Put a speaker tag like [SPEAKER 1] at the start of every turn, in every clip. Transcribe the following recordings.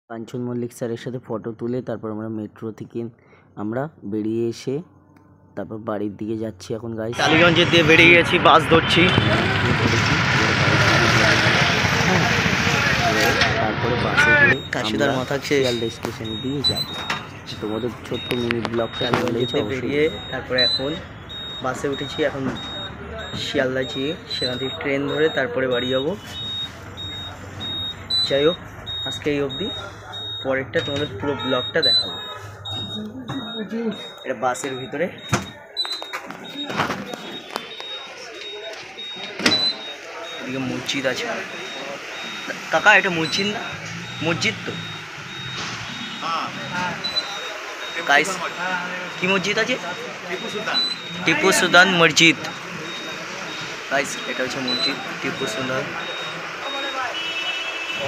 [SPEAKER 1] কাঞ্চন মল্লিক স্যারের সাথে ফটো তুলে তারপর আমরা মেট্রো থেকে আমরা বেরিয়ে এসে তারপর বাড়ির দিকে যাচ্ছি এখন গাইস। টালিগঞ্জের দিয়ে বেরিয়ে গেছি, বাস ধরছি। তারপরে বাসে করে কাশিদার মাথা শিয়ালদা স্টেশন দিয়ে যাব। তোমাদের ছোট্ট মিনি ব্লগটা বেরিয়ে তারপরে এখন বাসে উঠেছি। এখন শিয়ালদা গিয়ে সেখান থেকে ট্রেন ধরে তারপরে বাড়ি যাবো। যাই হোক, আজকে এই অবধি, পরেরটা তোমাদের পুরো ব্লগটা দেখাবো। এটা বাসের ভিতরে এদিকে মসজিদ আছে। কাকা এটা মসজিদ না? মসজিদ তো গাইস, কি মসজিদ আছে? টিপু সুলতান মসজিদ গাইস, এটা হচ্ছে মসজিদ টিপু সুলতান।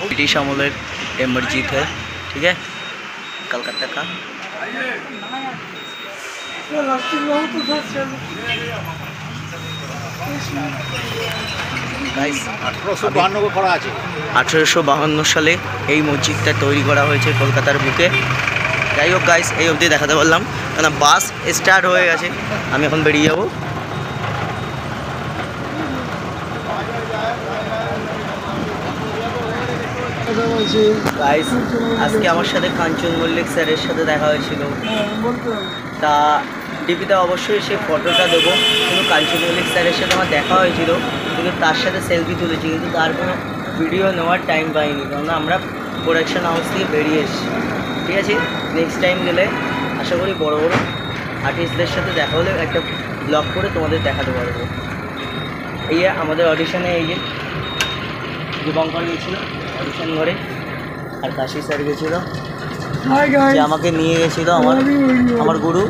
[SPEAKER 1] ब्रिटिश अमलेर ये मस्जिद है, ठीक है, कलकत्ता का। गाइस 1852 সালে এই মসজিদটা তৈরি করা হয়েছে কলকাতার বুকে। যাই হোক গাইস, এই অবধি দেখাতে পারলাম, কারণ বাস স্টার্ট হয়ে গেছে। আমি এখন বেরিয়ে যাব। গাইস, আজকে আমার সাথে কাঞ্চন মল্লিক স্যারের সাথে দেখা হয়েছিল। তা ডিপিতে অবশ্যই সে ফটোটা দেবো, কিন্তু কাঞ্চন মল্লিক স্যারের সাথে আমার দেখা হয়েছিল, কিন্তু তার সাথে সেলফি তুলেছি, কিন্তু তার কোনো ভিডিও নেওয়ার টাইম পাইনি, কেননা আমরা প্রোডাকশন হাউস থেকে বেরিয়ে এসেছি। ঠিক আছে, নেক্সট টাইম গেলে আশা করি বড় বড় আর্টিস্টদের সাথে দেখা হলে একটা ব্লগ করে তোমাদের দেখাতে পারবো। এই আমাদের অডিশনে এই যে দীপঙ্কর গেছিলো অডিশন ঘরে, আর কাশি স্যার গেছিলো, যে আমাকে নিয়ে গেছিলো আমার গুরু।